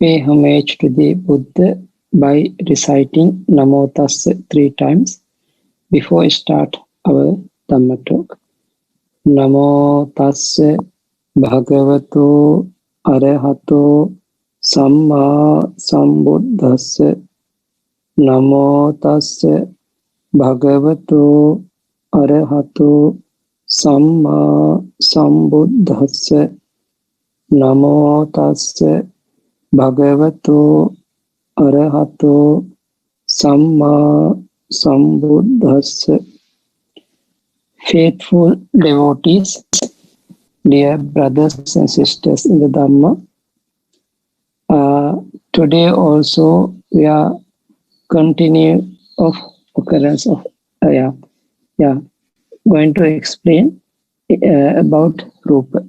Pay homage to the Buddha by reciting Namo Tassa 3 times before we start our Dhamma talk. Namo Tassa Bhagavato Arahato Samma Sambuddhassa. Namo Tassa Bhagavato Arahato Samma Sambuddhassa. Namo Tassa Bhagavato Arahato Samma Sambuddhassa. Faithful devotees, dear brothers and sisters in the Dhamma, today also we are continuing of occurrence of going to explain about Rupa.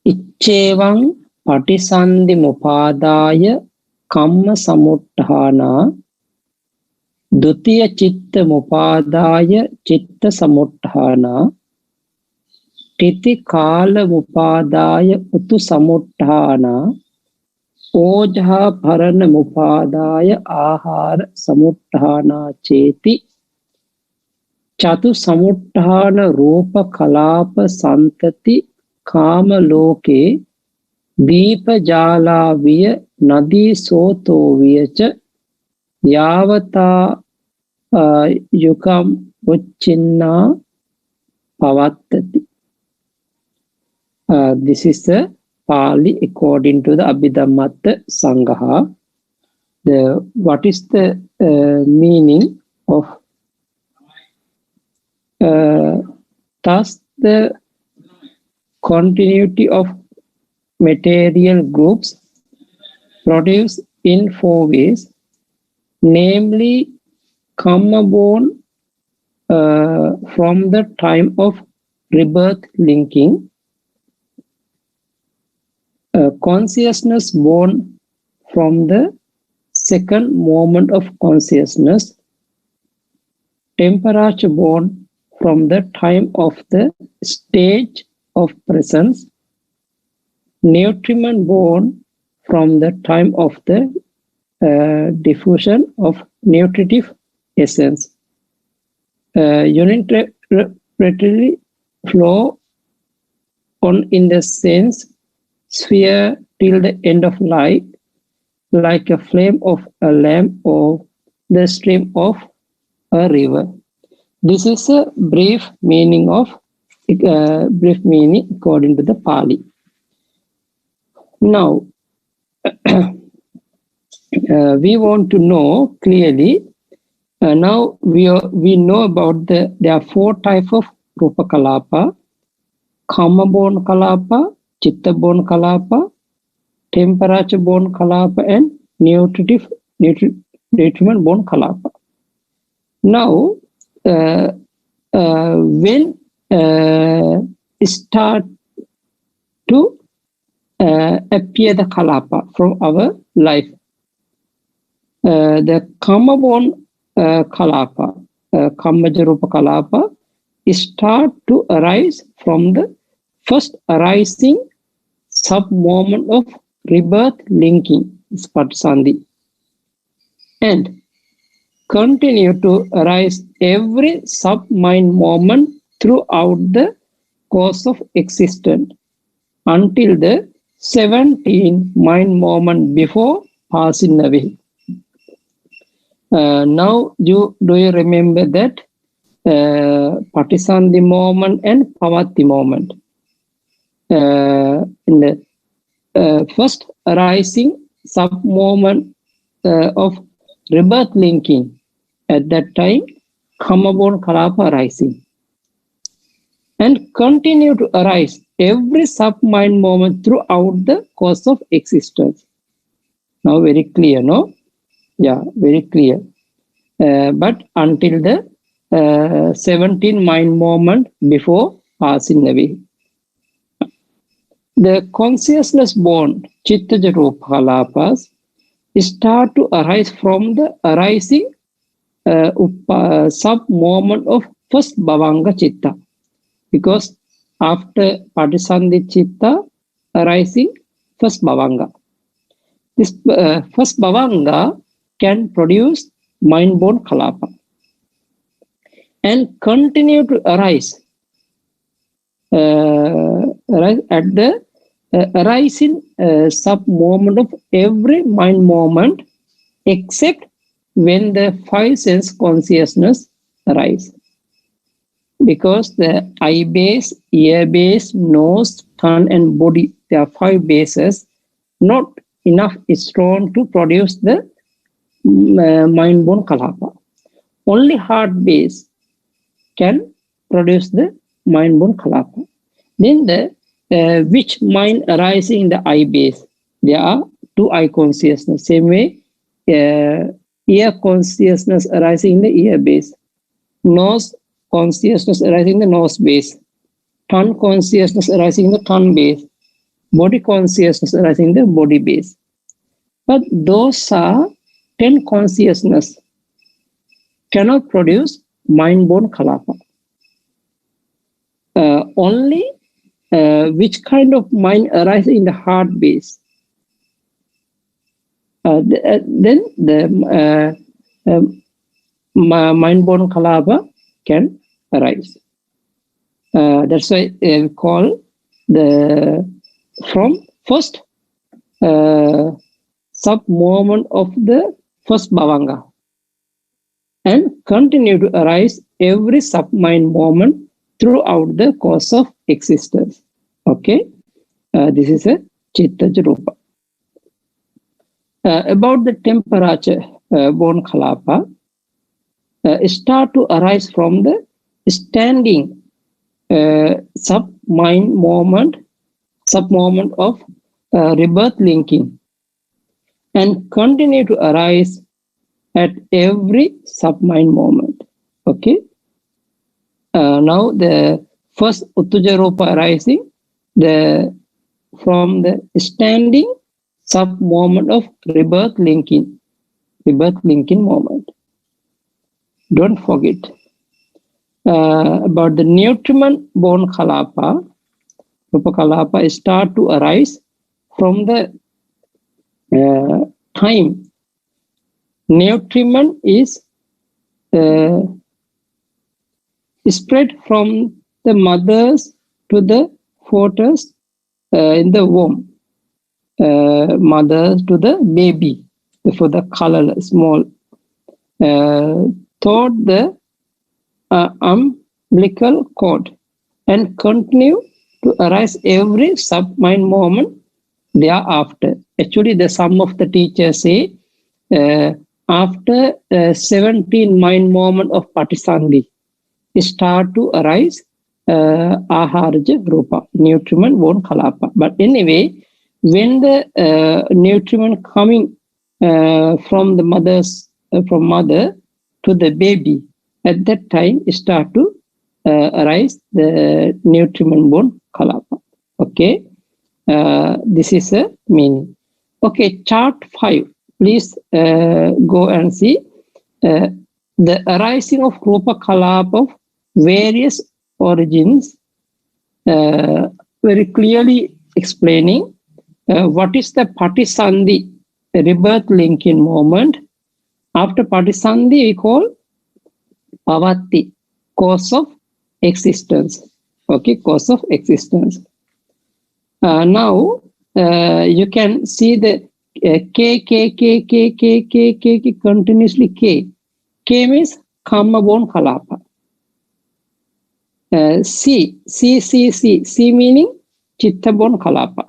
Iccevang patisandhi mupadaya kamma samuttana dutiya chitta mupadaya chitta samuttana titi kala mupadaya utu samuttana ojaha parana mupadaya ahara samuttana cheti chatu samuttana rupa kalapa santati kama loke deepa jala viya nadi soto viyacha yavata yukam uchinna pavattati. This is the Pali according to the Abhidhammatta Sangaha. What is the meaning of thus the continuity of material groups produced in 4 ways, namely karma born from the time of rebirth linking, consciousness born from the second moment of consciousness, temperature born from the time of the stage of presence, nutriment born from the time of the diffusion of nutritive essence, unitarily flow on in the sense sphere till the end of life, like a flame of a lamp or the stream of a river. This is a brief meaning according to the Pali. Now, we want to know clearly. Now we know about there are 4 types of Rupa Kalapa: Kama born Kalapa, Chitta born Kalapa, temperature born Kalapa, and nutriment born Kalapa. Now, when start to appear the Kalapa from our life, the Kama born Kalapa, Kamaja Rupa Kalapa, start to arise from the first arising sub-moment of rebirth linking, Patisandhi, and continue to arise every sub-mind moment throughout the course of existence until the 17 mind moment before passing away. Now, do you remember that Patisandhi moment and Pavatti moment? In the first arising sub-moment of rebirth linking, at that time, Kama-born Kalapa arising, and continue to arise every sub-mind moment throughout the course of existence. Now, very clear, no? Yeah, very clear. But until the 17 mind moment before passing away. The consciousness born Chittaja Rupa Kalapas start to arise from the arising sub-moment of first Bhavanga Chitta. Because after Patisandhi Chitta arising, first bhavanga. This first bhavanga can produce mind-born kalapa and continue to arise at the arising sub-moment of every mind moment except when the five sense consciousness arise. Because the eye base, ear base, nose, tongue and body, there are five bases, not enough is strong to produce the mind-born kalapa. Only heart base can produce the mind-born kalapa. Then the which mind arising in the eye base? There are two eye consciousness. Same way, ear consciousness arising in the ear base. Nose consciousness arising in the nose base. Tongue consciousness arising in the tongue base. Body consciousness arising in the body base. But those are 10 consciousness cannot produce mind-born kalapa. Only which kind of mind arises in the heart base. Then the mind-born kalapa can arise. That's why we call the from first sub-moment of the first bhavanga and continue to arise every sub-mind moment throughout the course of existence. Okay, this is a Chittaja Rupa. About the temperature born kalapa, start to arise from the standing sub-mind moment, sub-moment of rebirth linking and continue to arise at every sub-mind moment. Okay. Now the first Uttuja Rupa arising from the standing sub-moment of rebirth linking moment. Don't forget about the nutriment born kalapa. Rupa kalapa start to arise from the time nutriment is spread from the mothers to the fetus in the womb, mothers to the baby, for the colorless small, toward the umbilical cord and continue to arise every sub-mind moment thereafter. Actually, the sum of the teachers say after 17 mind moment of patisandhi, start to arise aharja rupa, nutriment born kalapa. But anyway, when the nutriment coming from the from mother to the baby, at that time start to arise the nutriment born kalapa. Okay, this is a meaning. Okay, chart 5. Please go and see the arising of rupa kalapa of various origins, very clearly explaining what is the patisandhi, rebirth linking moment. After patisandhi, we call pavatti, cause of existence. Okay, cause of existence. Now you can see the K continuously K. K means karma born kalapa. C meaning chitta born kalapa.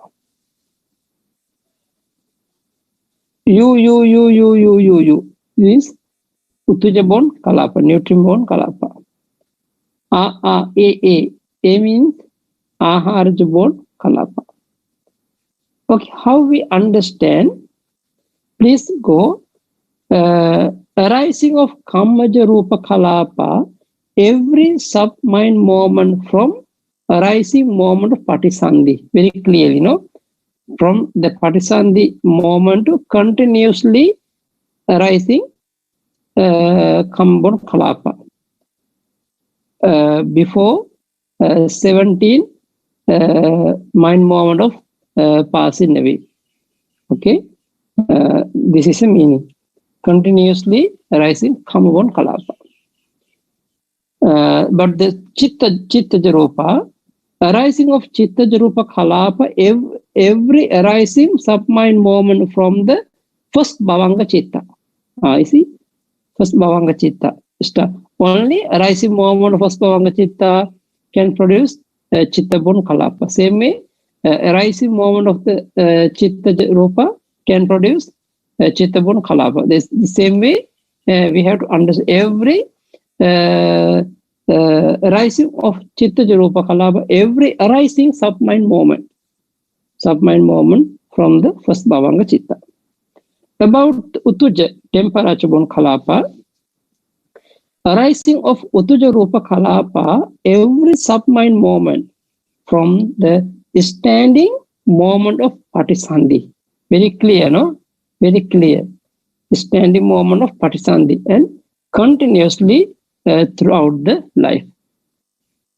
U means uttuja born kalapa, nutriment born kalapa. A means aharja born kalapa. Okay, how we understand? Please go. Arising of kammaja rupa kalapa, every sub-mind moment from arising moment of patisandhi. Very clearly, no? From the patisandhi moment to continuously arising kammaja kalapa. Before 17 mind moment of passing away. Okay, this is a meaning. Continuously arising Kamavan Kalapa. But the Chittaja Rupa, arising of Chittaja Rupa Kalapa, every arising submind moment from the first Bhavanga Chitta. You see, first Bhavanga Chitta. Only arising moment of first Bhavanga Chitta can produce Chittabon Kalapa. Same way, arising moment of the Chitta Rupa can produce Chittabon Kalapa. The same way, we have to understand every arising of Chitta Rupa Kalapa, every arising submind moment from the first Bhavanga Chitta. About Utuja, Temparachubon Kalapa, arising of Utuja Rupa Kalapa, every submind moment from the standing moment of Patisandhi. Very clear, no? Very clear. Standing moment of Patisandhi and continuously throughout the life.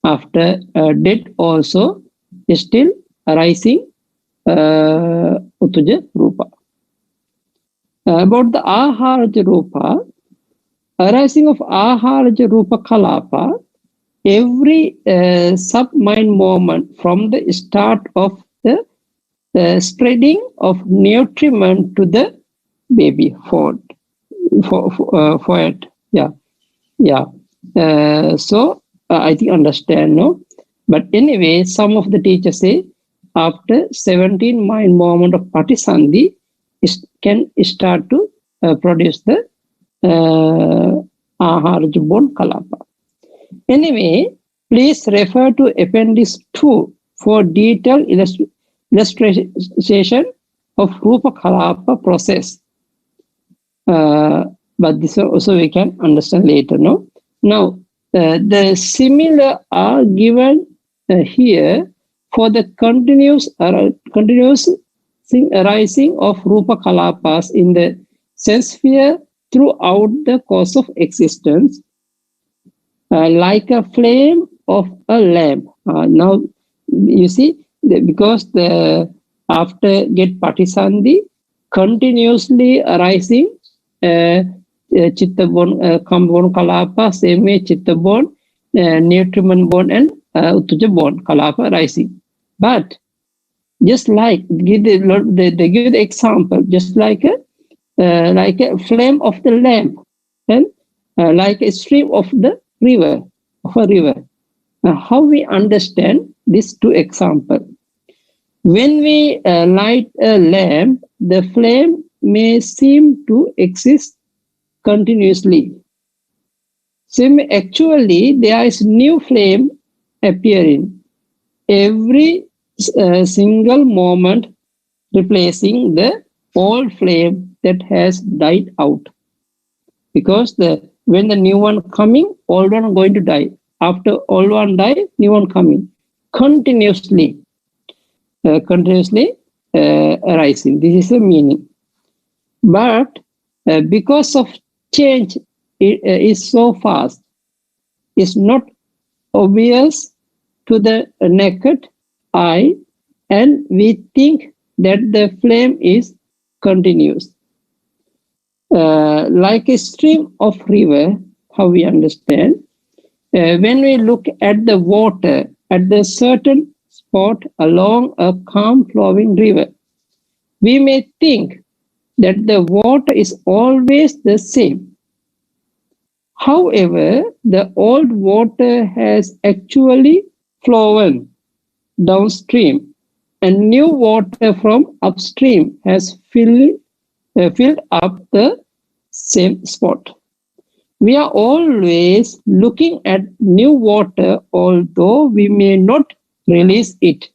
After death also is still arising Utuja Rupa. About the Aharaja Rupa, arising of Aharaja Rupa Kalapa, every sub-mind moment from the start of the spreading of nutriment to the baby for it. Yeah. So I think understand, no? But anyway, some of the teachers say after 17 mind moment of Patisandhi, can start to produce the Aharajabon Kalapa. Anyway, please refer to Appendix 2 for detailed illustration of Rupa Kalapa process. But this also we can understand later, no? Now, the similar are given here for the continuous arising of Rupa Kalapas in the sense sphere throughout the course of existence, like a flame of a lamp. Now, you see, because after get Patisandhi, continuously arising Chittabon, Kambon Kalapa, same way Chittabon, Nutriment Bone, and Uttujabon Kalapa rising. But just like they give the example, just like a flame of the lamp, and like a stream of the river, of a river. How we understand these two examples? When we light a lamp, the flame may seem to exist continuously. Same, actually, there is new flame appearing every single moment, replacing the old flame that has died out. Because when the new one coming, old one going to die. After old one die, new one coming. Continuously arising. This is the meaning. But because of change is so fast, it's not obvious to the naked eye, and we think that the flame is continuous. Like a stream of river, how we understand, when we look at the water at the certain spot along a calm flowing river, we may think that the water is always the same. However, the old water has actually flown downstream, and new water from upstream has filled up the same spot. We are always looking at new water, although we may not release it.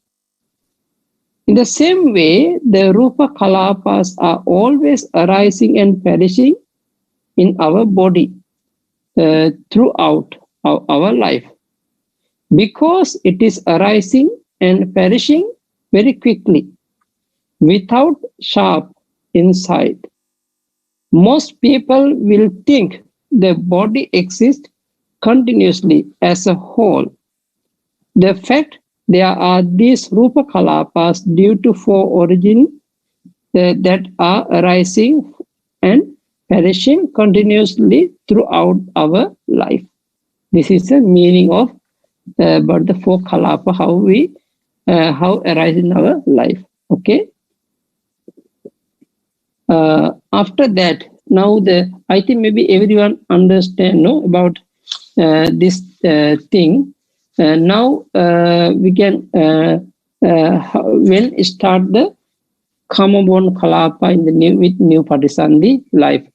In the same way, the Rupa Kalapas are always arising and perishing in our body throughout our life. Because it is arising and perishing very quickly, without sharp insight, most people will think the body exists continuously as a whole. The fact there are these Rupa Kalapas due to four origins that are arising and perishing continuously throughout our life. This is the meaning of about the four Kalapa, how arise in our life. Okay. After that, now I think maybe everyone understand about this thing. Now we can when start the Kama-born Kalapa in the with new Patisandhi life.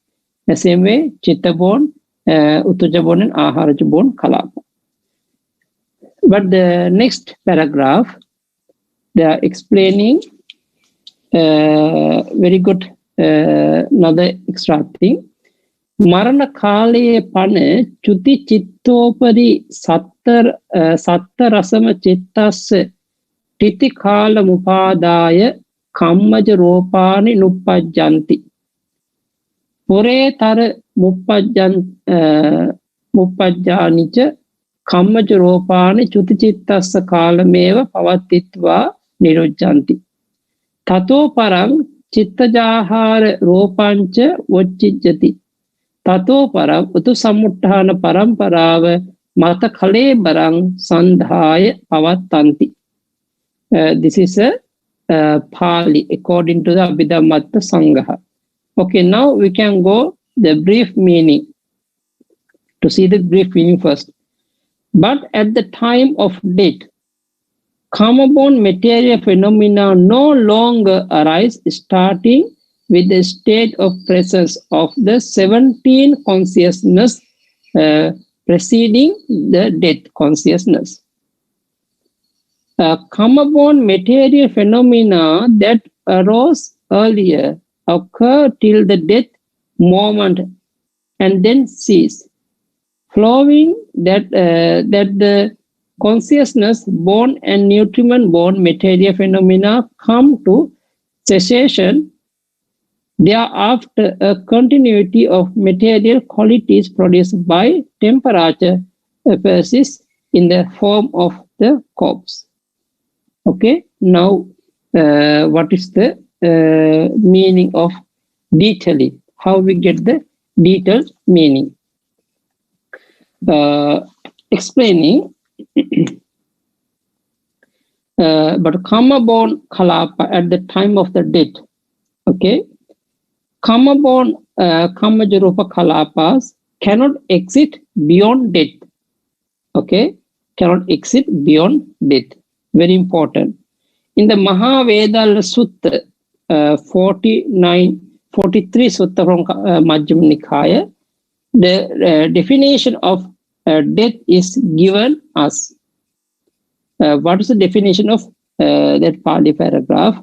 The same way, Chitta-born, Uttuja-born and Aharaja-born Kalapa. But the next paragraph, they are explaining very good another extra thing. Marana Kale Pane Chuti Chittopari Satta Rasama Chittas Titi Kala Mupadaya Kammaja Ropani Nuppajanti Pure Tara Muppajanicha Kammaja Ropani Chuti Chittas Kala Meva Pavatitva Nirujjanti Tato Parang Chittajahara Ropancha Vachijjati Tato Parang Utu Samuttana Paramparava Mata Kale Barang Sandhaya Pavattanti. This is a Pali according to the Abhidhammatta Sangha. Okay, now we can go the brief meaning. To see the brief meaning first. But at the time of death, Kama-born material phenomena no longer arise, starting with the state of presence of the 17 consciousness preceding the death consciousness. Kama-born material phenomena that arose earlier occur till the death moment and then cease, flowing that the consciousness-born and nutriment-born material phenomena come to cessation. Thereafter, a continuity of material qualities produced by temperature persists in the form of the corpse. Okay, now what is the meaning of detailing? How we get the detailed meaning? Explaining, but Kama-born Kalapa at the time of the death. Okay, Kama-born Kamaja-rupa Kalapas cannot exit beyond death. Okay, cannot exit beyond death. Very important. In the Mahavedalla Sutta 43 Sutta from Majjhima Nikaya, the definition of death is given us. What is the definition of that Pali paragraph?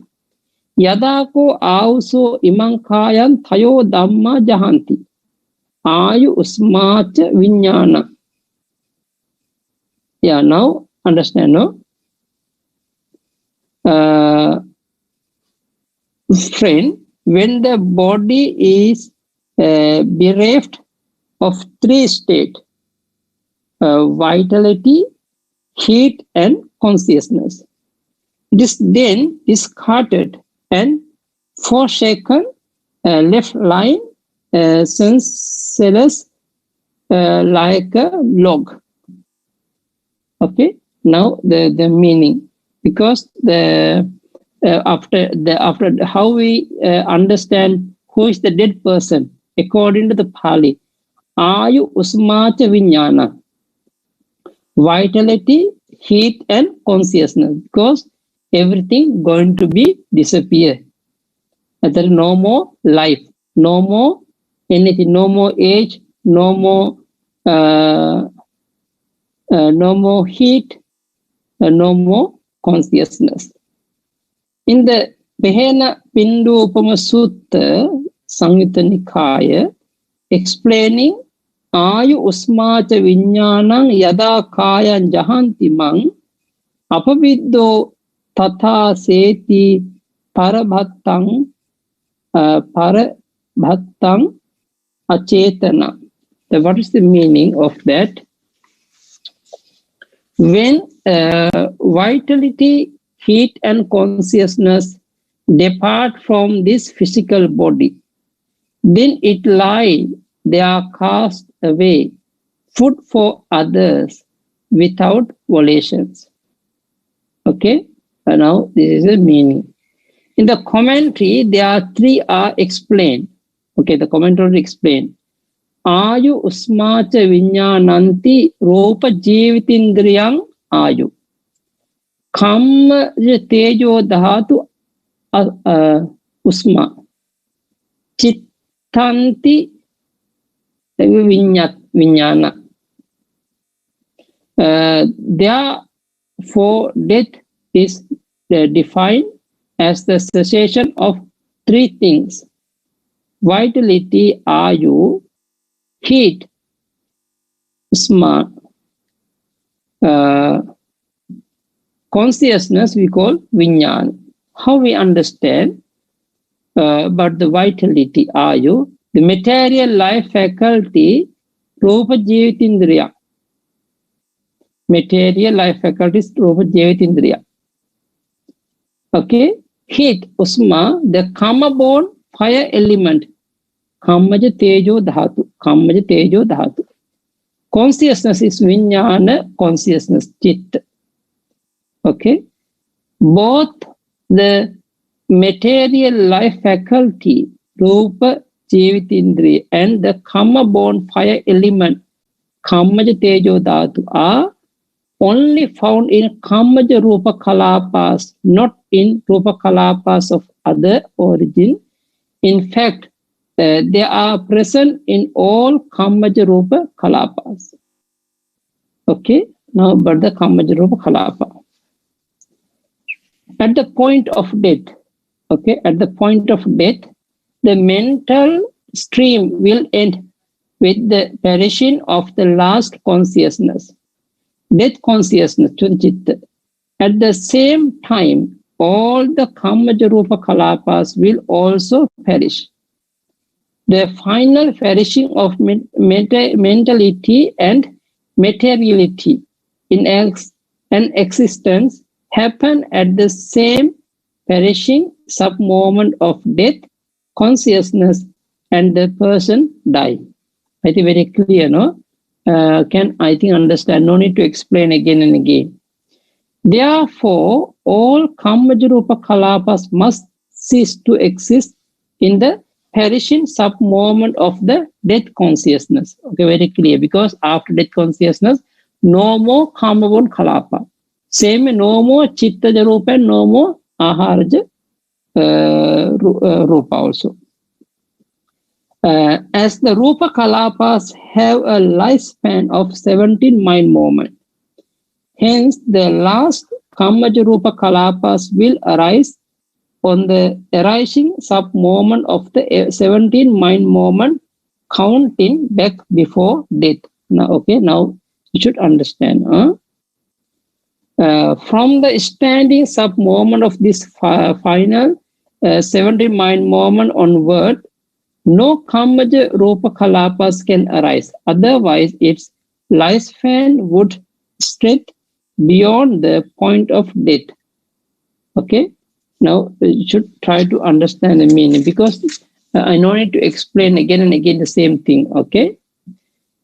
Yadako auso imankayan thayo dhamma jahanti ayu usmacha vinyana. Yeah, now understand, no? Friend, when the body is bereft of three states, vitality, heat, and consciousness, it is then discarded and forsaken, left lying senseless like a log. Okay, now the meaning, because after how we understand who is the dead person according to the Pali, Ayu Usmacha Vinyana, vitality, heat, and consciousness, because everything going to be disappear. There is no more life, no more anything, no more age, no more heat, no more consciousness. In the Behena Pindu Upama Sutta, Samyutta Nikaya, explaining Ayu Usmacha Vinyanang Yada Kayan Jahanti Mang Apaviddo Tata Seti Parabhattang Achetana. What is the meaning of that? When vitality, heat, and consciousness depart from this physical body, then it lies, they are cast away, food for others without volitions. Okay, and now this is the meaning. In the commentary, there are three are explained. Okay, the commentary explained. Ayu usmacha vinyananti ropa jivitindriyang ayu. Kamma tejo dhatu usma. Chittanti vinyana. Therefore, death is defined as the cessation of three things: vitality, ayu, heat, usma, consciousness we call vinyan. How we understand about the vitality, ayu, the material life faculty, rupa jivitindriya. Material life faculty is rupa jivitindriya. Okay, heat, usma, the karma-born fire element, kammaja tejo dhatu, kammaja tejo dhatu. Consciousness is vinyana, consciousness, chit. Okay, both the material life faculty, rupa jivitindriya, and the karma-born fire element, kammaja tejo dhatu, are only found in Kammaja Rupa Kalapas, not in Rupa Kalapas of other origin. In fact, they are present in all Kammaja Rupa Kalapas. Okay, now but the Kammaja Rupa Kalapa. At the point of death, okay, at the point of death, the mental stream will end with the perishing of the last consciousness. Death consciousness, Chunchitta. At the same time, all the Kammaja Rupa Kalapas will also perish. The final perishing of mentality and materiality in an existence happen at the same perishing sub-moment of death, consciousness, and the person die. I think very clear, no? Can I think understand? No need to explain again and again. Therefore, all Kammaja Rupa Kalapas must cease to exist in the perishing sub-moment of the death consciousness. Okay, very clear. Because after death consciousness, no more Kamaborn Kalapa. Same, no more Chittaja Rupa and no more Aharaja Rupa also. As the Rupa Kalapas have a lifespan of 17 mind moments, hence the last Kammaja Rupa Kalapas will arise on the arising sub-moment of the 17 mind moment, counting back before death. Now, okay, now you should understand. From the standing sub-moment of this final 17 mind moment onward, no Kammaja Rupa Kalapas can arise. Otherwise, its lifespan would stretch beyond the point of death. Okay? Now, you should try to understand the meaning because I no need to explain again and again the same thing. Okay?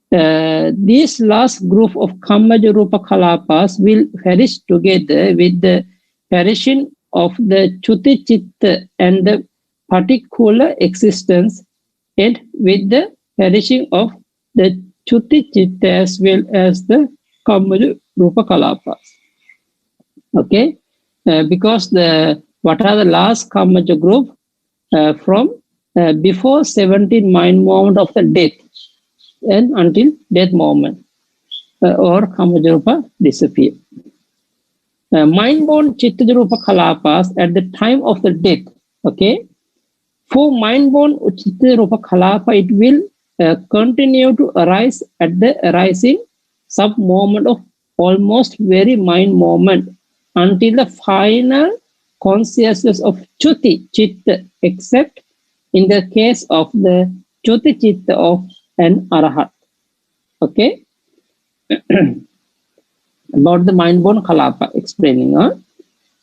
This last group of Kammaja Rupa Kalapas will perish together with the perishing of the Chuti Chitta and the particular existence, and with the perishing of the Chuti Chitta as well as the Kammaja Rupa Kalapas. Okay, because what are the last Kammaja group from before 17 mind moment of the death and until death moment, or Kammaja Rupa disappear. Mind-born Chittaja Rupa Kalapas at the time of the death. Okay. For mind-born Chitta Rupa Kalapa, it will continue to arise at the arising sub-moment of almost very mind moment until the final consciousness of Chuti Chitta, except in the case of the Chuti Chitta of an Arahat. Okay? about the mind-born kalapa, explaining.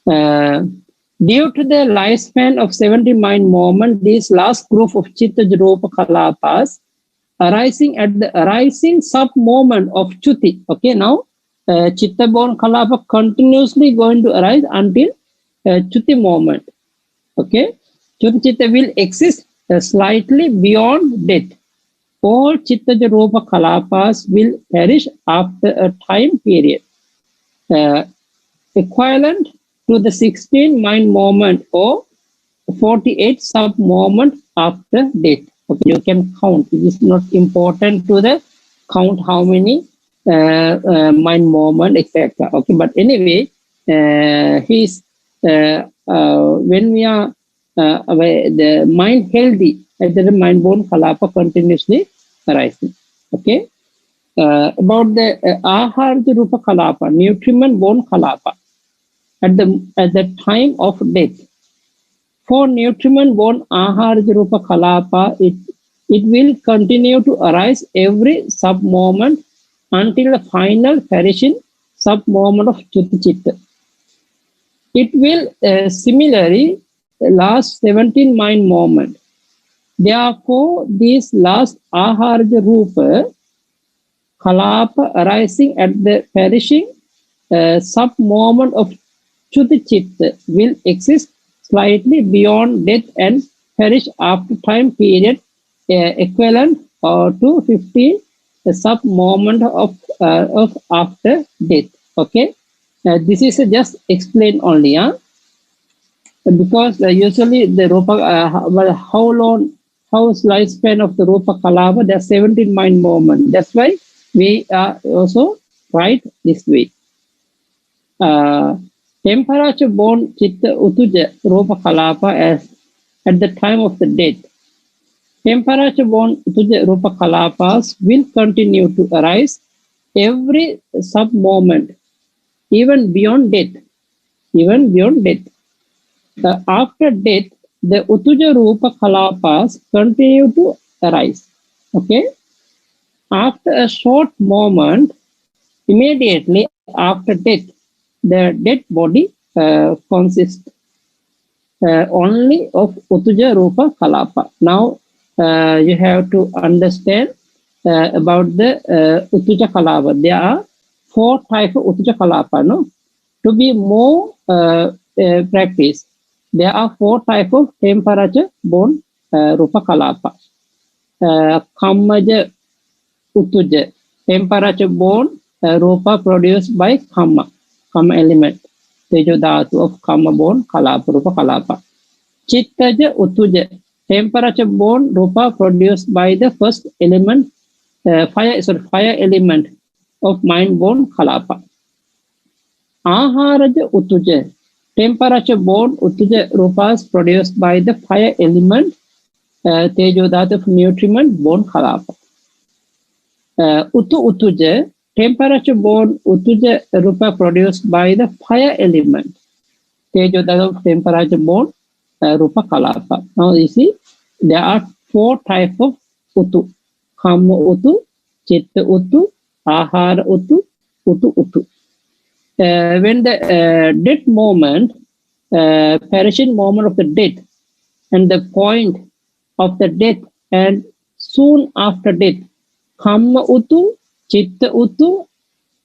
Due to the lifespan of 70 mind moment, this last group of chitta rupa kalapas arising at the arising sub-moment of chuti. Okay, now chitta-born kalapa continuously going to arise until chuti moment. Okay, chuti chitta will exist slightly beyond death. All chitta rupa kalapas will perish after a time period equivalent to the 16 mind moment or 48 sub moment after death. Okay, you can count. It is not important to the count how many mind moment, etc. Okay, but anyway, when we are the mind healthy, the mind born kalapa continuously arising. Okay. About the ahara rupa kalapa, nutriment born kalapa, at the time of death. For nutriment born ahara rupa kalapa, it will continue to arise every sub moment until the final perishing sub moment of chuti chitta. It will similarly last 17 mind moment. Therefore, this last ahara rupa kalapa arising at the perishing sub moment of chuti chitta will exist slightly beyond death and perish after time period equivalent to 50 sub moment of after death. Okay, this is just explain only, because usually the rupa how lifespan of the rupa kalapa, there's 17 mind moment. That's why we also write this way. Temperature born chitta utuja rupa kalapa as at the time of the death. Temperature born utuja rupa kalapas will continue to arise every sub moment, even beyond death. Even beyond death. After death, the utuja rupa kalapas continue to arise. Okay. After a short moment, immediately after death, the dead body consists only of utuja rupa kalapa. Now you have to understand about the utuja kalapa. There are 4 types of utuja kalapa. No, to be more practice, there are 4 types of temperature born rupa kalapa. Kammaja utuja, temperature born rupa produced by kamma element, tejo dhatu of kamma born kalapa, rupa kalapa. Chittaja utuja, temperature born rupa produced by the first element, fire element of mind born kalapa. Aharaja utuja, temperature born utuja rupas produced by the fire element, tejo dhatu of nutriment born kalapa. Utuja, temperature born utuja rupa produced by the fire element, tejo dhatu of temperature born rupa kalapa. Now you see there are 4 types of utu: kamma utu, chitta utu, ahara utu, utu. When the death moment, perishing moment of the death, and the point of the death, and soon after death, kamma utu, chitta utu,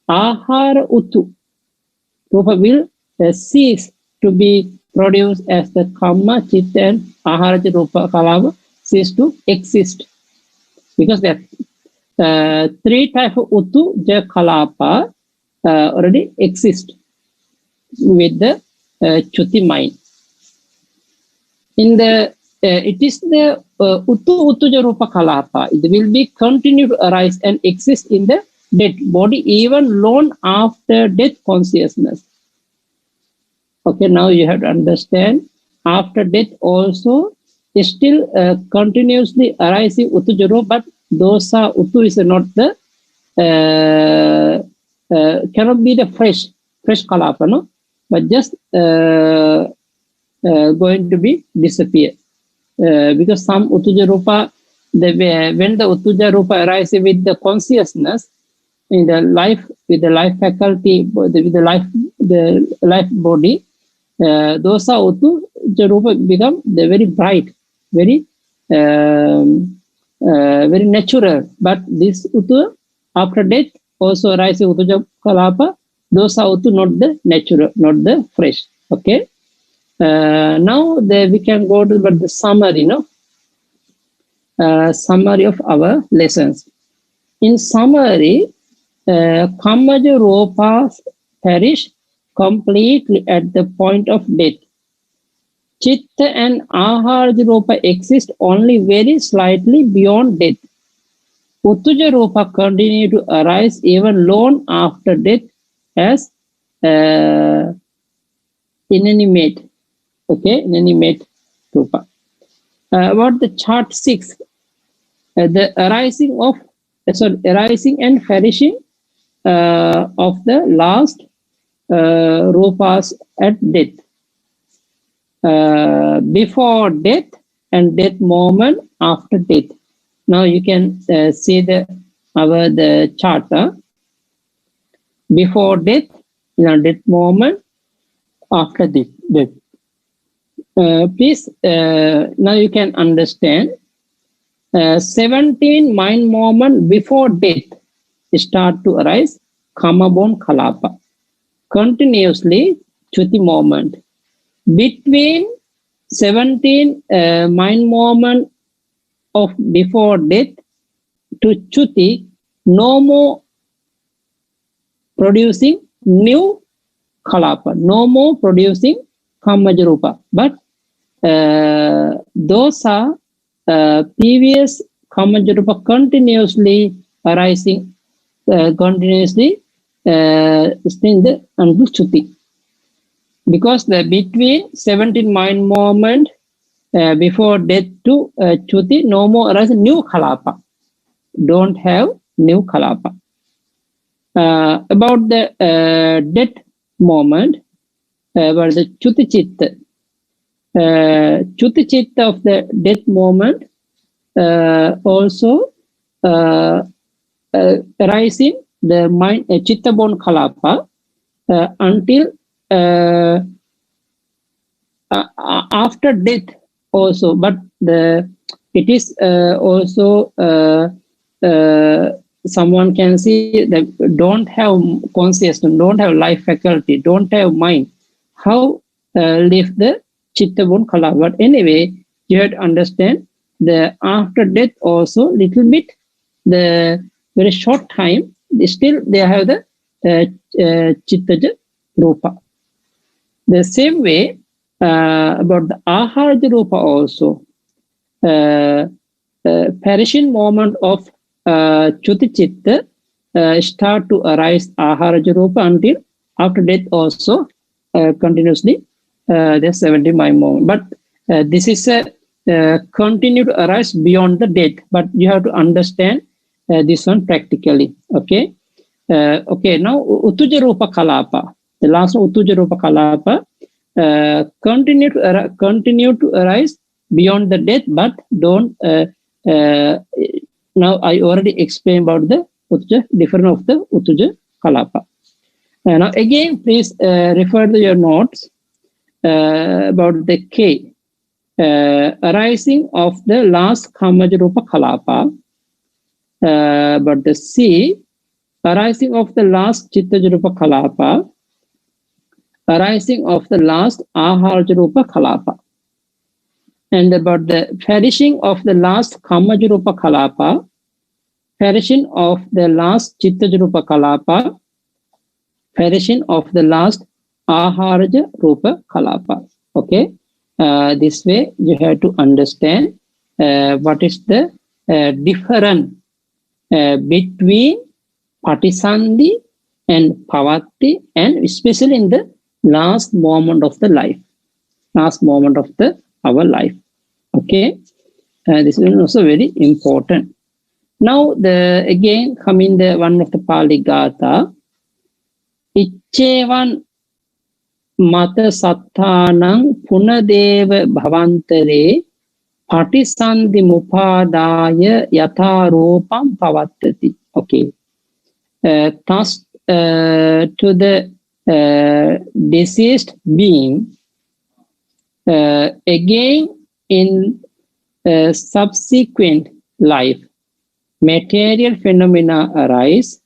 ahara utu, rupa will cease to be produced as the kamma, chitta, and ahara rupa kalapa cease to exist, because there are 3 types of utu ja kalapa already exist with the chuti mind. In the it is the utuja rupa kalapa. It will be continue to arise and exist in the dead body even long after death consciousness. Okay, now you have to understand. After death also is still continuously arising utuja rupa, but dosa utu is not the cannot be the fresh kalapa, no, but just going to be disappear. Because some utuja rupa, when the utuja rupa arises with the consciousness, in the life with the life faculty with the life body, those are utuja rupa become the very bright, very very natural. But this utu after death also arising utuja kalapa, those are utu not the natural, not the fresh. Okay. Now we can go to the summary, summary of our lessons. In summary, Kammaja Rupas perish completely at the point of death. Chitta and Aharaja Rupa exist only very slightly beyond death. Uttuja Rupa continue to arise even long after death as inanimate. Okay, inanimate Rupa. About the chart 6, the arising and perishing of the last rupas at death. Before death and death moment after death. Now you can see the chart. Before death, death moment after death. Please, now you can understand. 17 mind moment before death start to arise, Kamabon Kalapa. Continuously, Chuti moment. Between 17 mind moment of before death to Chuti, no more producing new Kalapa, no more producing Kamajarupa. But those are previous Kamajarupa continuously arising, continuously until Chuti. Because between 17 mind moment before death to Chuti, no more arise new Kalapa. Don't have new Kalapa. About the death moment, about the Chuti Chitta. Chuti Chitta of the death moment also arising the mind Chitta born Kalapa until after death also, but it is also someone can see that don't have consciousness, don't have life faculty, don't have mind. How live the Chitta born Kalapa? But anyway, you have to understand the after death also little bit, the very short time, still they have the Chittaja Rupa. The same way about the Aharaja Rupa also, perishing moment of Chuti Chitta start to arise Aharaja Rupa until after death also continuously the 70 mind moment. But this is a continue to arise beyond the death, but you have to understand this one practically. Okay. Okay, now Uttuja Rupa Kalapa, the last Uttuja Rupa Kalapa continue to arise beyond the death, but don't now I already explained about the Uttuja, different of the Uttuja Kalapa. Now again, please refer to your notes about the K, arising of the last Kamaja Rupa Kalapa, but the C, arising of the last Chittaja Rupa Kalapa, arising of the last Aharaja Rupa Kalapa. And about the perishing of the last Kamaja Rupa Kalapa, perishing of the last Chittaja Rupa Kalapa, perishing of the last Aharaja Rupa Kalapa. Okay, this way you have to understand what is the difference between Patisandhi and Pavatti, and especially in the last moment of the life, last moment of our life. Okay, this is also very important. Now again coming the one of the Pali Gatha, Ichevan Mata Sattanang Punadeva Bhavantare Patisandhi Mupadaya Yatha Rupam Pavattati. Okay. Thus, to the deceased being, again in subsequent life, material phenomena arise,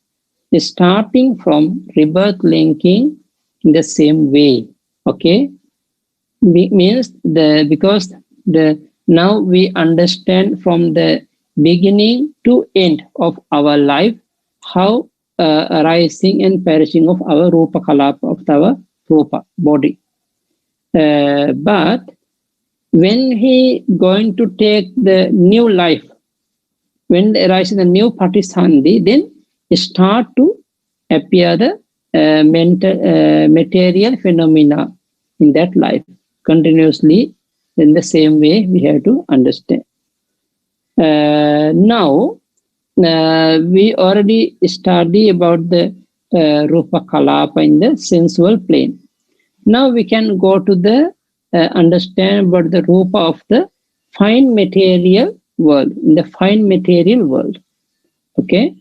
starting from rebirth linking in the same way. Okay, means because now we understand from the beginning to end of our life how arising and perishing of our rupa kalapa, of our rupa body. But when he going to take the new life, when arises the new patisandhi, then start to appear the material phenomena in that life continuously. In the same way, we have to understand. Now, we already study about the rupa kalapa in the sensual plane. Now we can go to the understand about the rupa of the fine material world, in the fine material world. Okay.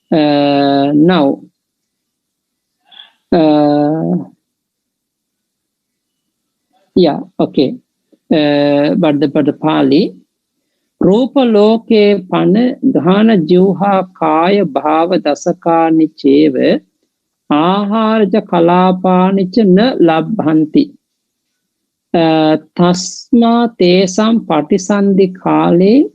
Now, yeah, okay. But the Pali, Rupa loke pana dhana juha kaya bhava dasakani cheve aharja kalapani cha na labhanti. Tasma tesam patisandhi kale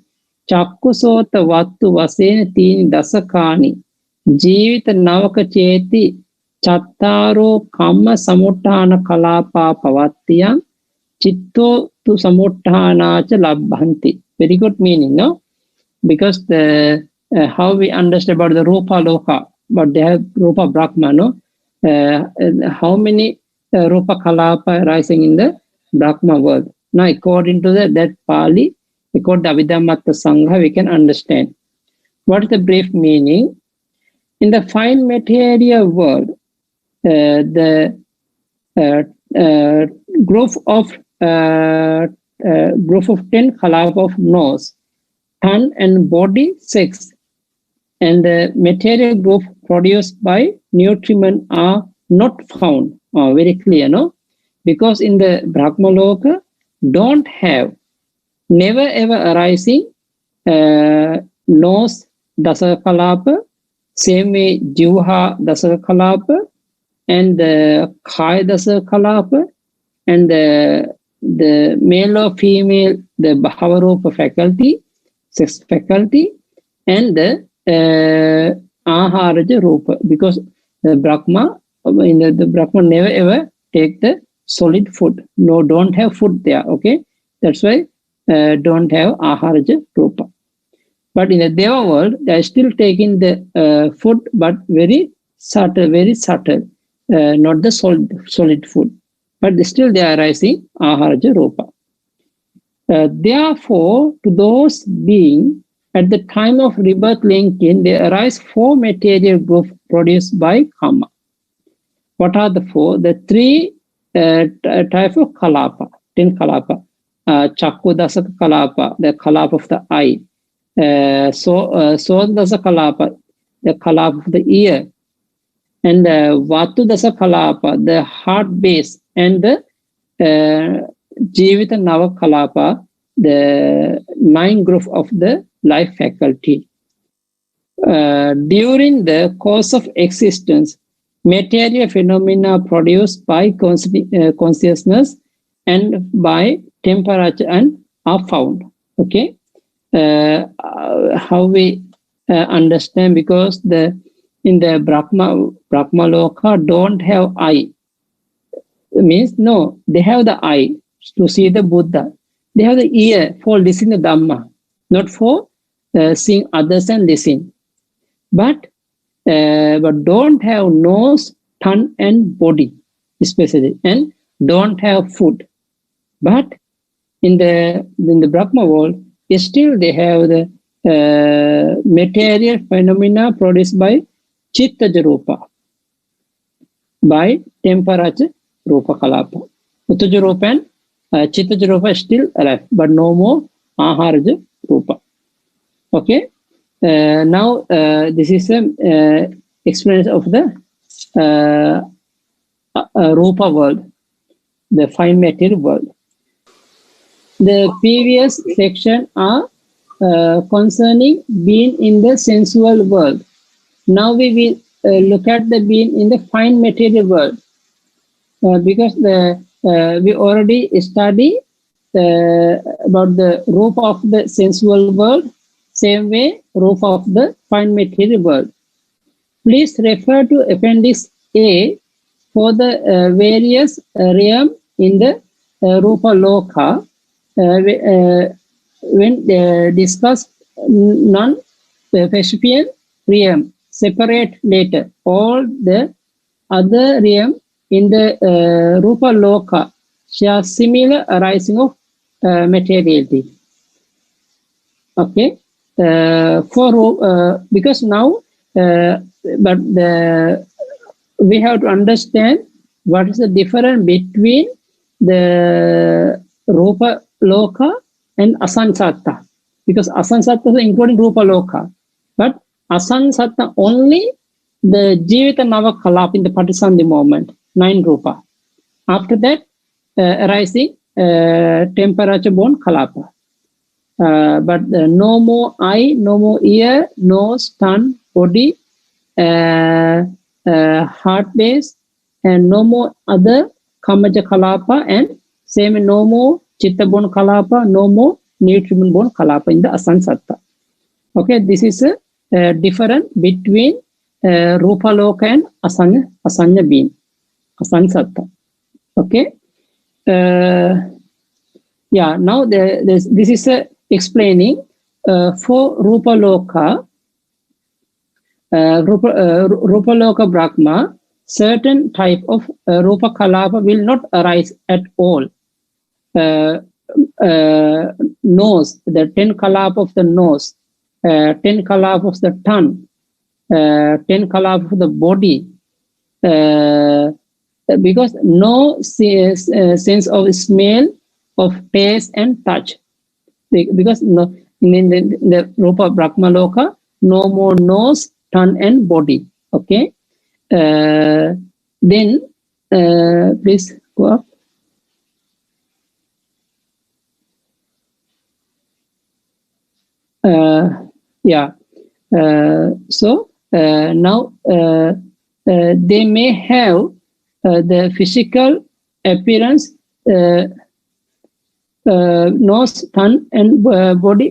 chakkusota vattu vasena tini dasakani jivita navaka cheti chattaro kamma samuttana kalapa pavattiyan chitto tu samuttana cha labhanti. Very good meaning, no? Because the how we understand about the rupa loka, but they have rupa brahma, no? How many rupa kalapa rising in the Brahma world? Now, according to that Pali, according to Abhidhammatta Sangha, we can understand. What is the brief meaning? In the fine material world, the growth of 10 kalapa of nose, tongue and body 6, and the material growth produced by nutriment are not found. Very clear, no? Because in the Brahma Loka, don't have, never ever arising nose dasaka kalapa, same way Juha dasaka kalapa, and the Kaya dasaka kalapa, and the male or female, the Bhavarupa faculty, sex faculty, and the Aharaja Rupa, because the Brahma, in the Brahma never ever take the solid food. No, don't have food there, okay? That's why don't have Aharaja Rupa. But in the Deva world, they are still taking the food, but very subtle, not the solid food. But still they are rising Aharaja Rupa. Therefore, to those being at the time of rebirth linking, there arise 4 material groups produced by karma. What are the 4? The 3 type of kalapa, 10 kalapa. Chakku dasaka kalapa, the kalapa of the eye. So dasa kalapa, the kalapa of the ear. And Vatu dasa kalapa, the heart base. And the Jivita Nava Kalapa, the 9 group of the life faculty. During the course of existence, material phenomena produced by consciousness and by temperature and are found. Okay, how we understand, because in the Brahma Loka don't have eye. Means no, they have the eye to see the Buddha. They have the ear for listening the Dhamma, not for seeing others and listening. But don't have nose, tongue, and body, especially, and don't have food. But in the Brahma world, still they have the material phenomena produced by Chittaja Rupa, by temperature Rupa Kalapa. Uttaja Rupa and Chittaja Rupa is still alive, but no more Aharaja Rupa. Okay. Now this is experience of the Rupa world, the fine material world. The previous section are concerning being in the sensual world. Now we will look at the being in the fine material world, because we already study about the roof of the sensual world, same way roof of the fine material world. Please refer to Appendix A for the various realm in the Rupa Loka when discuss non-Percipian realm separate later. All the other realm in the Rupa Loka share similar arising of materiality. Okay, because now, but we have to understand what is the difference between the Rupa Loka and Asansatta, because Asansatta is including Rupa Loka, but Asansatta only the Jivita Nava Kalapa in the Patisandhi moment, 9 Rupa. After that, arising temperature born Kalapa. But no more eye, no more ear, nose, tongue, body, heart base, and no more other Kamaja Kalapa, and same no more Chitta born Kalapa, no more nutriment born Kalapa in the Asansatta. Okay, this is a difference between Rupa Loka and Asanya being, Asansatta. Okay. Yeah, now this is explaining for Rupa Loka, Rupa Loka Brahma, certain type of Rupa Kalapa will not arise at all. Nose, the 10 Kalapa of the nose, 10 Kalapa of the tongue, 10 Kalapa of the body, because no sense of smell, of taste and touch, because no, in the Rupa Brahma Loka, no more nose, tongue and body. Okay, then please go up. Yeah, so now they may have the physical appearance, nose, tongue, and body,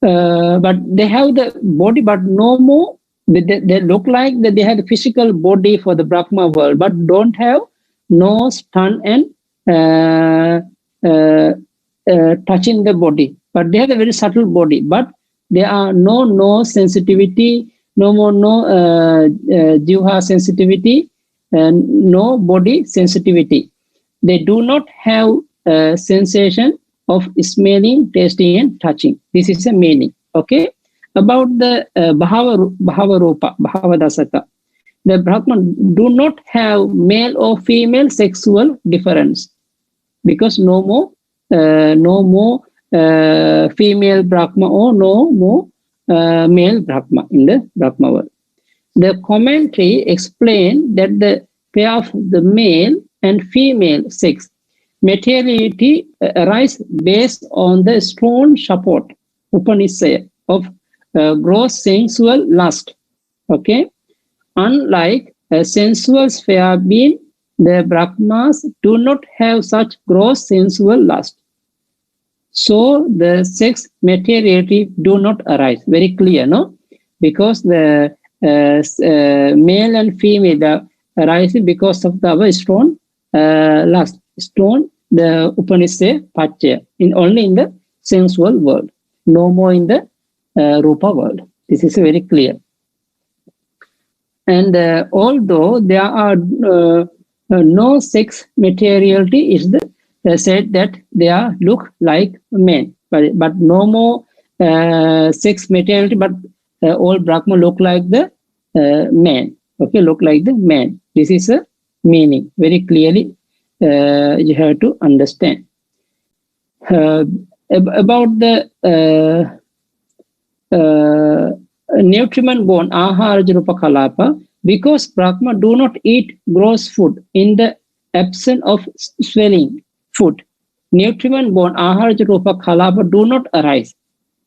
but they have the body, but no more. They look like that they have the physical body for the Brahma world, but don't have nose, tongue, and touching the body. But they have a very subtle body, but there are no sensitivity, no more jiva sensitivity, and no body sensitivity. They do not have sensation of smelling, tasting, and touching. This is a meaning. Okay. About the Bhava Rupa, Bhava Dasaka, the Brahman do not have male or female sexual difference, because no more female Brahma or no more male Brahma in the Brahma world. The commentary explained that the pair of the male and female sex materiality arise based on the strong support, Upanishad, of gross sensual lust. Okay, unlike a sensual sphere being, the Brahmas do not have such gross sensual lust. So the sex materiality do not arise. Very clear, no? Because the male and female arise because of our strong lust. Strong, the Upanishad Pachya, only in the sensual world, no more in the Rupa world. This is very clear. And although there are no sex materiality, is said that they look like men, but no more sex materiality, but all Brahma look like the man. Okay, look like the man. This is a meaning. Very clearly you have to understand. About the nutriment born aharaja rupa kalapa, because Brahma do not eat gross food in the absence of swelling food. Nutriment born aharaja rupa kalapa do not arise.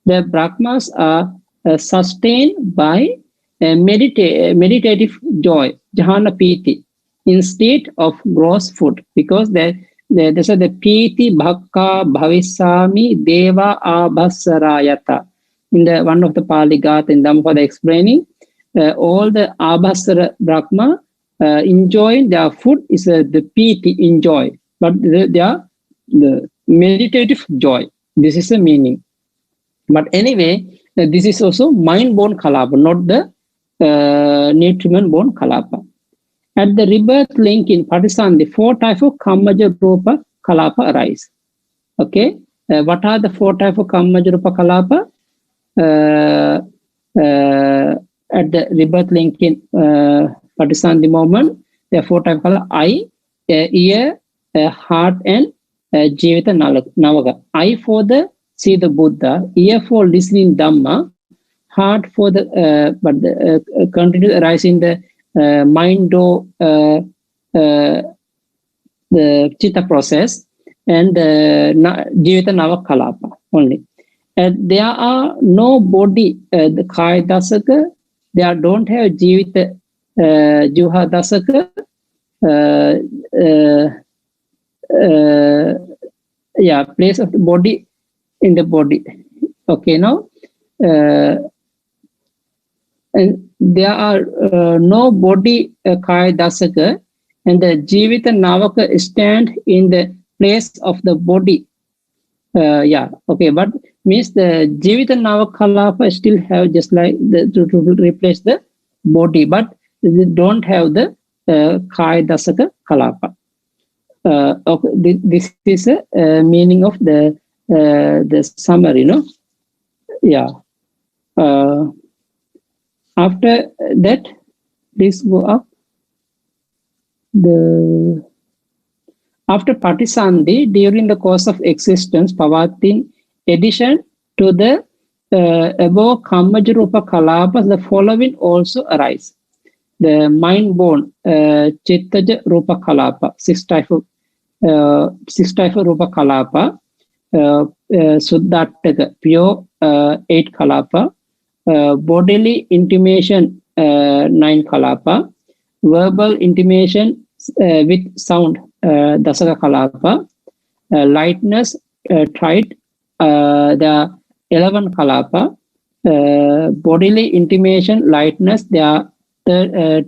The Brahmas are sustained by meditative joy, jhana piti, instead of gross food, because there's the piti bhakka bhavisami deva abhasarayata. In the one of the Pali Gatha in Dhammapada explaining, all the abhasara Brahma enjoying their food is the piti enjoy, but they are the meditative joy. This is the meaning. But anyway, this is also mind-born kalapa, not the nutriment-born kalapa. At the rebirth link in Patisandhi, 4 types of Kammaja Rupa Kalapa arise. Okay, what are the 4 types of Kammaja Rupa Kalapa? At the rebirth link in Patisandhi moment, there are 4 types of kalapa: eye, ear, heart, and Jivita Navaga. Eye for the see the Buddha, ear for listening Dhamma, heart for the continue to arise in the mind or the chitta process, and Jivita Navakalapa only. And there are no body, the Kaya Dasaka, they don't have Jivita Juha Dasaka, place of the body in the body. Okay, now and there are no body Kaya Dasaka, and the Jivita Navaka stand in the place of the body. Okay, but means the Jivita Navakalapa still have just like to replace the body, but they don't have the Kaya Dasaka Kalapa. Okay, this is a meaning of the summary, no? Yeah. After that, please go up. After Patisandhi, during the course of existence, Pavatin, addition to the above Kammaja Rupa Kalapas, the following also arise. The mind-born Chittaja Rupa Kalapa, 6 type of Rupa Kalapa, Suddhataka, pure 8 Kalapa, bodily intimation 9 Kalapa, verbal intimation with sound Dasaka Kalapa, lightness tried the 11 Kalapa, bodily intimation lightness there are 12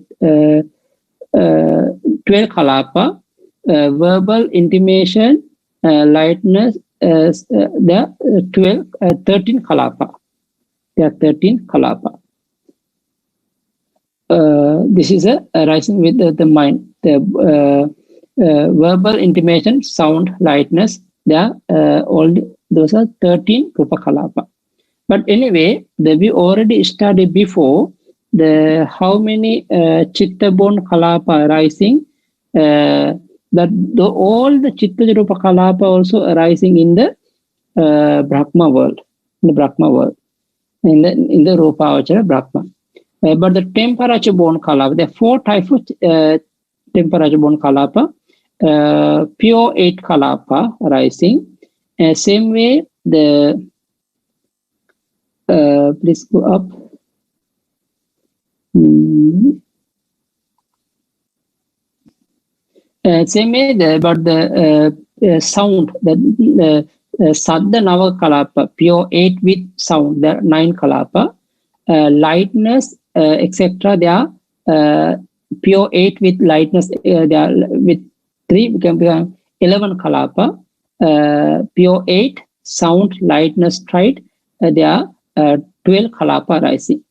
Kalapa, verbal intimation lightness there are 13 Kalapa. There are 13 Kalapa. This is a rising with the mind. The verbal intimation, sound, lightness, there are all those are 13 Rupa Kalapa. But anyway, we already studied before the how many Chitta-born Kalapa arising. All the Chitta Rupa Kalapa also arising in the Brahma world, in the Brahma world, in the Rupa Avachara Brahma. But the temperature born Kalapa, there are 4 types of temperature born Kalapa. Pure 8 Kalapa arising. Same way, the please go up. Same way, but the sound, the Saddha Nava Kalapa, pure 8 with sound, there are 9 Kalapa. Lightness, etc. They are pure 8 with lightness. They are with 3 become 11 Kalapa. Pure 8 sound, lightness, tried. They are 12 Kalapa rising.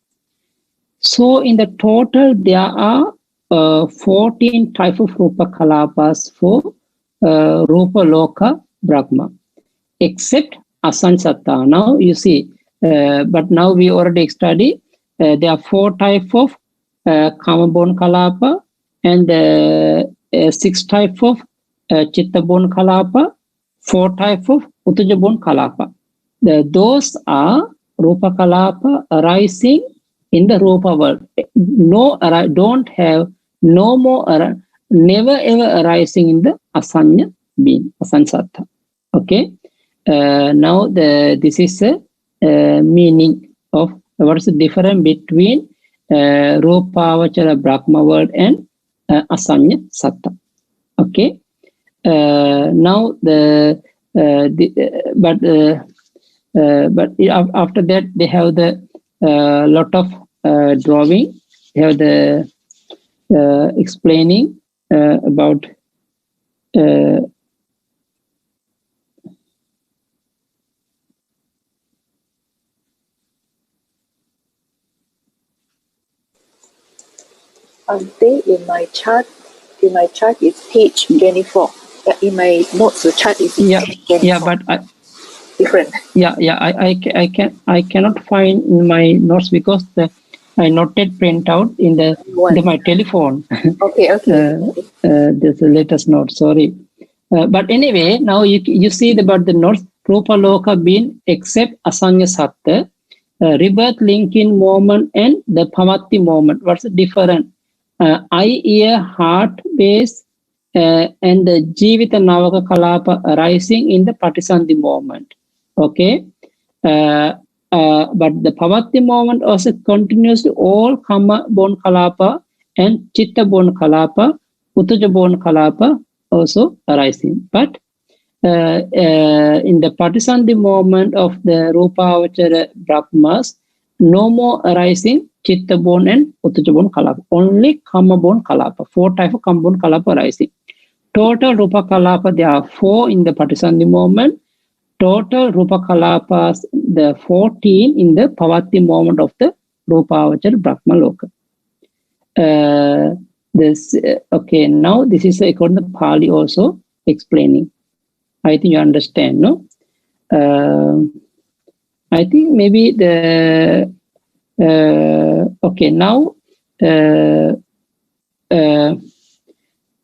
So in the total, there are 14 type of Rupa Kalapas for Rupa Loka Brahma, except Asansatta. Now you see, but now we already study. There are 4 type of Kama-born Kalapa and 6 type of Chitta-born Kalapa, 4 type of Uttaja-born Kalapa. Those are Rupa Kalapa arising in the Rupa world. No, don't have no more, never ever arising in the Asanya being, Asanya Sattva. Okay. Now this is a meaning of what is the difference between Rupavachara Brahma world and Asanya Sattva. Okay. Now but after that they have the lot of drawing. They have the explaining about in my chart is page 24. In my notes, the chart is page 24. Yeah, but different. I cannot find in my notes because I noted print out in my telephone. Okay. There's a latest note. Sorry, but anyway, now you see about the notes. Rupa Loka being except Asanya Sattva, rebirth linking moment and the Pamatti moment. What's the difference? Eye, ear, heart, base, and the Jivita Navaka Kalapa arising in the Patisandhi moment. Okay. But the Pavatti moment also continues to all Kama Bon Kalapa and Chitta Bon Kalapa, Uttaja Bon Kalapa also arising. But in the Patisandhi moment of the Rupavachara Brahmas, no more arising Chitta Bon and Uttaja Bon Kalapa. Only Kama Bon Kalapa. 4 types of Kama Bon Kalapa arising. Total Rupa Kalapa, there are 4 in the Patisandhi moment. Total Rupa Kalapas, the 14 in the Pavatti moment of the Rupavachara Brahma Loka. Okay, now this is according to Pali also explaining. I think you understand, no? I think maybe the okay, now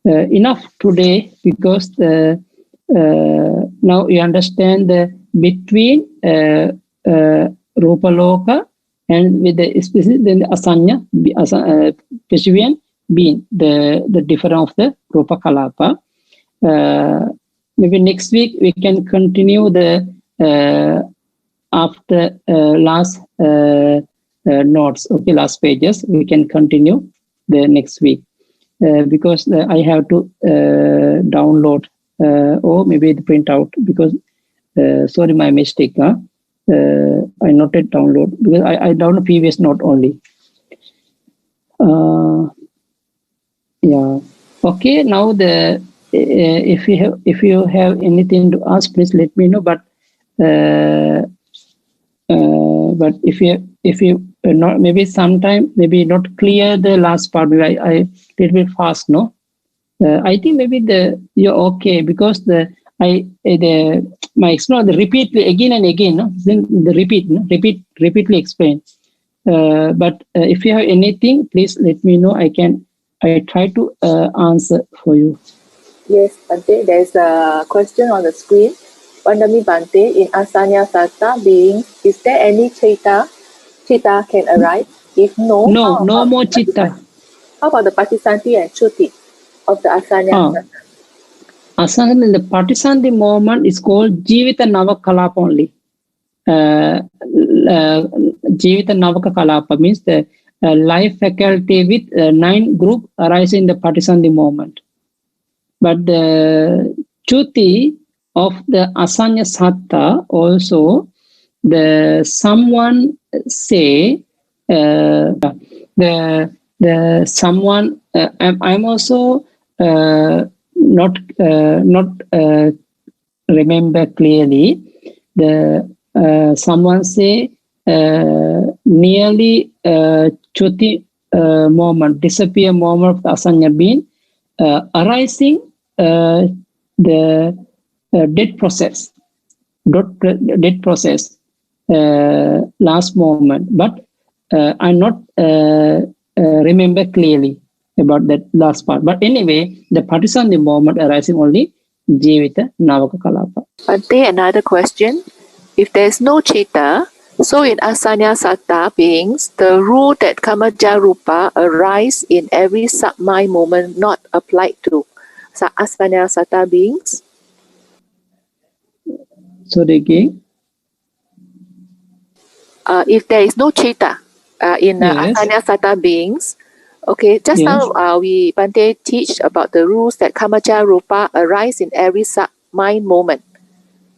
enough today because now you understand the between Rupa Loka and with the specific then the Asanya Perseverant being the difference of the Rupa Kalapa. Maybe next week we can continue the after last notes, okay, last pages. We can continue the next week because I have to download or maybe the print out because sorry, my mistake. I noted download because I download previous note only. Yeah. Okay. Now if you have anything to ask, please let me know. But if you not maybe sometime maybe not clear the last part, maybe I little bit fast, no. I think maybe you're okay because my explain the repeatedly again and again, no? Then the repeatedly explain. But if you have anything, please let me know. I try to answer for you. Yes, Bhante, there's a question on the screen. Vandami Bhante, in Asanya Sattva being, is there any Chitta can arise? If no, no more Chitta. How about the Patisanti and Chuti of the Asanya Sattva? Asanya in the Patisanti moment is called Jivita Navaka Kalapa only. Jivita Navaka Kalapa means the life faculty with 9 group arising in the Patisanti moment. But the Chuti of the Asanya Sattva also, someone say someone I'm also not remember clearly. Someone say nearly Chuti moment, disappear moment of the Asanya being arising the dead process last moment, but I'm not remember clearly about that last part. But anyway, the Patisanti moment arising only Jivita Navaka Kalapa. But there another question. If there's no Chitta, So in Asanya Satta beings, the rule that Kamaja Rupa arise in every sub-mind moment not applied to Asanya Satta beings. Sorry again. If there is no Chitta in Yes. Asanya Satta beings, okay, just Yes. now we Bante teach about the rules that Kamaja Rupa arise in every sub-mind moment.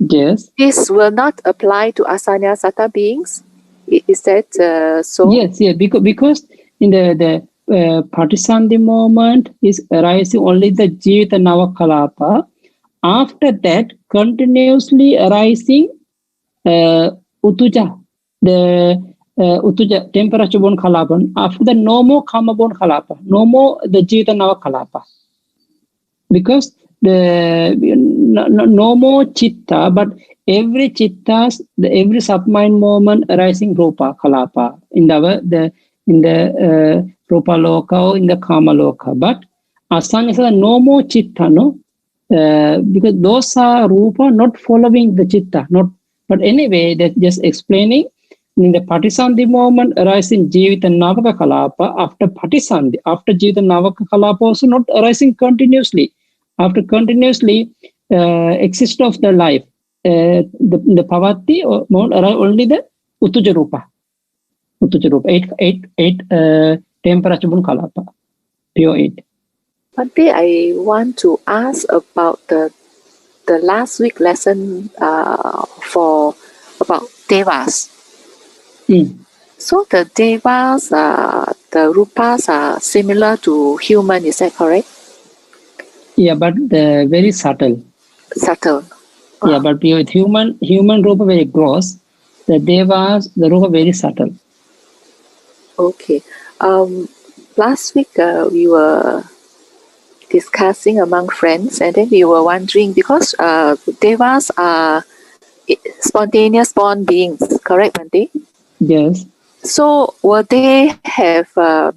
Yes. This will not apply to Asanya Satta beings. Is that so? Yes. Yeah. Because in the Patisandhi moment is arising only the Jivita Navakalapa. After that, continuously arising Utuja, the Utuja temperature born Kalapan. After that, no more Kama born Kalapa, no more the Jivita Navakalapa. Because the no more chitta, but every chittas, every submind moment arising rupa kalapa in the rupa loka or in the kama loka. But asana is no more chitta, no, because those are rupa not following the chitta, not. But anyway, that's just explaining. In the Patisandhi moment arising Jivita Navaka Kalapa, after Patisandhi, after Jivita Navaka Kalapa also not arising continuously. After continuously exist of the life, the Pavati or only the Utuja Rupa. Utuja Rupa, eight temperature Kalapa, pure 8. Bante, I want to ask about the last week lesson for about devas. So the devas, the rupas are similar to human. Is that correct? Yeah, but very subtle. Subtle. Yeah, but with human rupa very gross. The devas, the rupa very subtle. Okay. Last week we were discussing among friends, and then we were wondering because devas are spontaneous born beings, correct, Bante? Yes. So will they have, will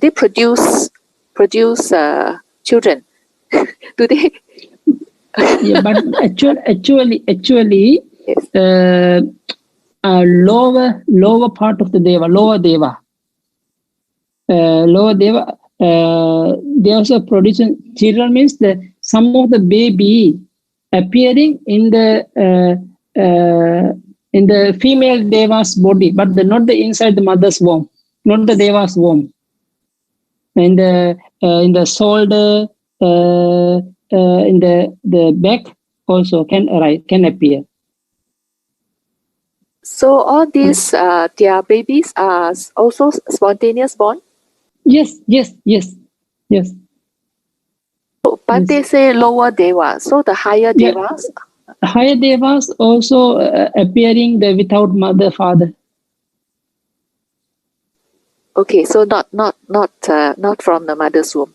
they produce children? Do they? Yeah, but actually, Yes. Lower part of the deva, lower deva, they also producing children means the some of the baby appearing in the female deva's body, but not the inside the mother's womb, not the deva's womb. And in the shoulder, in the back also can appear. So all these their babies are also spontaneous born. Yes. So, but they say lower deva, so the higher devas. Higher devas also appearing without mother father. Okay, so not from the mother's womb.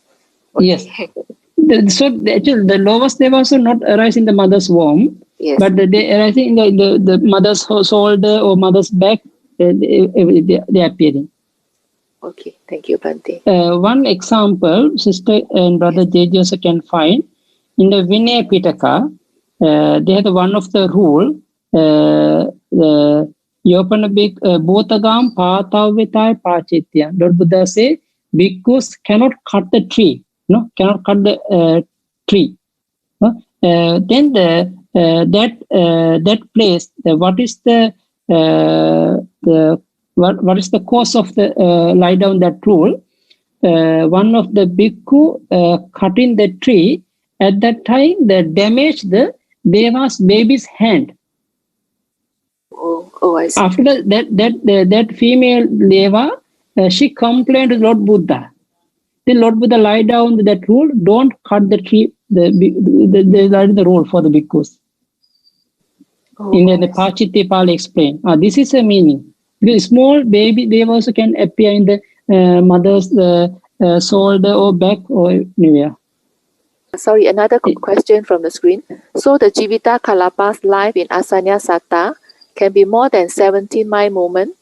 Okay. Yes. So actually, the lowest devas also not arise in the mother's womb, yes. But they arise in the mother's shoulder or mother's back. They appearing. Okay, thank you, Bante. One example, sister and brother JJ also can find in the Vinaya Pitaka. They have one of the rule. The Yopanabik Bhotagam Patavitai Pachitya. Lord Buddha say bhikkhus cannot cut the tree. No, cannot cut the tree. Then that place. What is the what is the cause of the lie down that rule? One of the bhikkhu cutting the tree. At that time, they damaged the deva's baby's hand. Oh, I see. After that female deva, she complained to Lord Buddha. Then Lord Buddha lie down that rule: don't cut the tree. The rule for the bhikkhus. In the Pachitipal explain. This is a meaning. Because small baby deva also can appear in the mother's shoulder or back or anywhere. Sorry, another question from the screen. So the Jivita Kalapa's life in Asanya Satta can be more than 17 mind moment?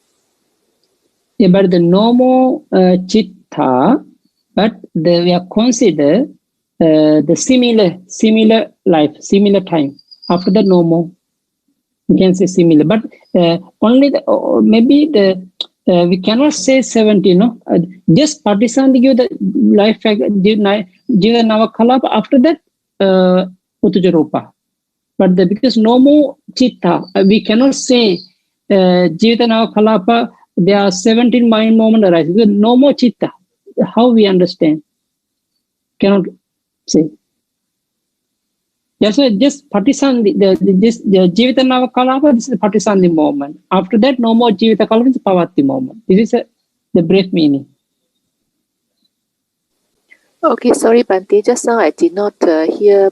Yeah, but the no more chitta, but we are consider the similar life, similar time. After that, no more. We can say similar, but only maybe we cannot say 70. No, just partisan give the life give the Navakalapa. After that, Utuja Rupa. But because no more chitta, we cannot say Jivita Navakalapa. There are 17 mind moment arise. Because no more chitta. How we understand? Cannot say. Yes, so just Patisandi, the Jivita Navakalapa, this is the Patisandi moment. After that, no more Jivita Kalapa, it's Pavati moment. This is the brief meaning. Okay, sorry, Bhante. Just now I did not hear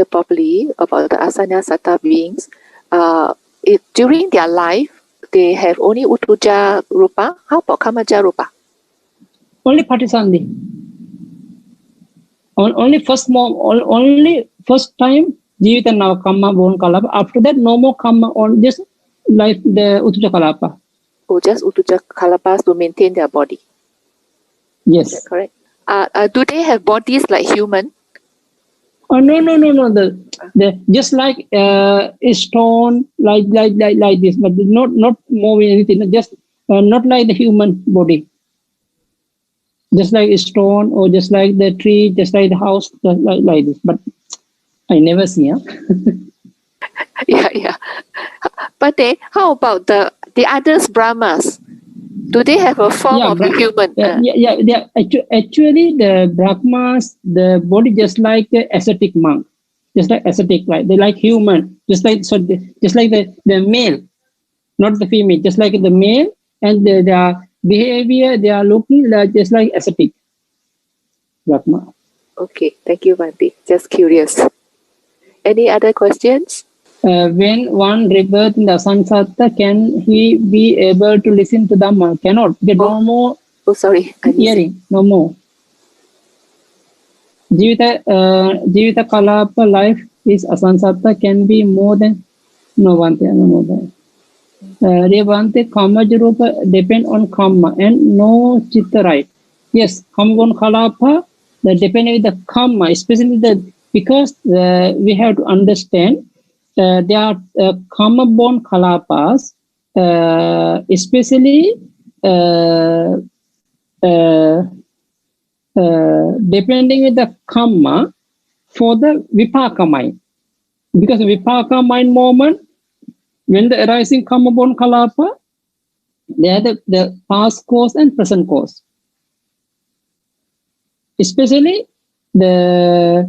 properly about the Asanya Satta beings. During their life, they have only Utuja Rupa. How about Kamaja Rupa? Only Patisandi. Only first time Jivita now Kamma Bon Kalapa. After that, no more Kamma on just like the Utuja Kalapa. Oh, just Utuja Kalapas to maintain their body. Yes. Is that correct? Do they have bodies like human? Oh no. The just like a stone, like this, but not moving anything. Just not like the human body. Just like a stone, or just like the tree, just like the house, just like this. But I never see. Huh? Yeah. But how about the others Brahmas? Do they have a form of a human? Yeah. Actually, the Brahmas, the body just like the ascetic monk, just like ascetic, like they like human, just like the male, not the female, just like the male, and their behavior, they are looking like just like ascetic Brahma. Okay, thank you, Bhante. Just curious. Any other questions? When one rebirth in the Asansatta, can he be able to listen to Dhamma? Cannot. Get no more. Oh, sorry. Hearing. No more. Jivita Kalapa life is Asansatta can be more than no more than. Revante Kamajarupa depend on Kamma and no Chitta, right? Yes, Kamabon Kalapa, the depending on the Kamma, especially because we have to understand there are Kamabon Kalapas, especially depending on the Kamma for the Vipaka mind. Because the Vipaka mind moment, when the arising Kamabon Kalapa, they are the past cause and present cause. Especially the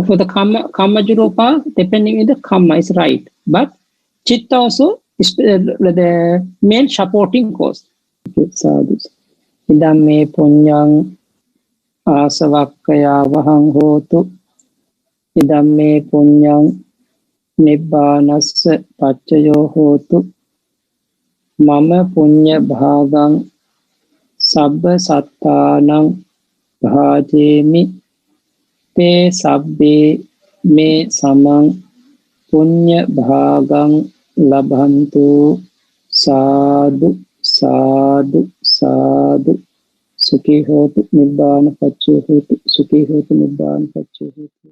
for the Kamajurupa, depending on the Kamma is right. But Chitta also is the main supporting cause. Sadhus. Idam me punyang asavakkaya vahang hotu. Idam me punyang Nibbanassa paccayo hotu. Mama punya bhagang sabba sattanang bhajemi te sabbe me samang punya bhagang labhantu sadhu sukhi hotu nibbana paccayo hotu sukhi hotu nibbana paccayo hotu.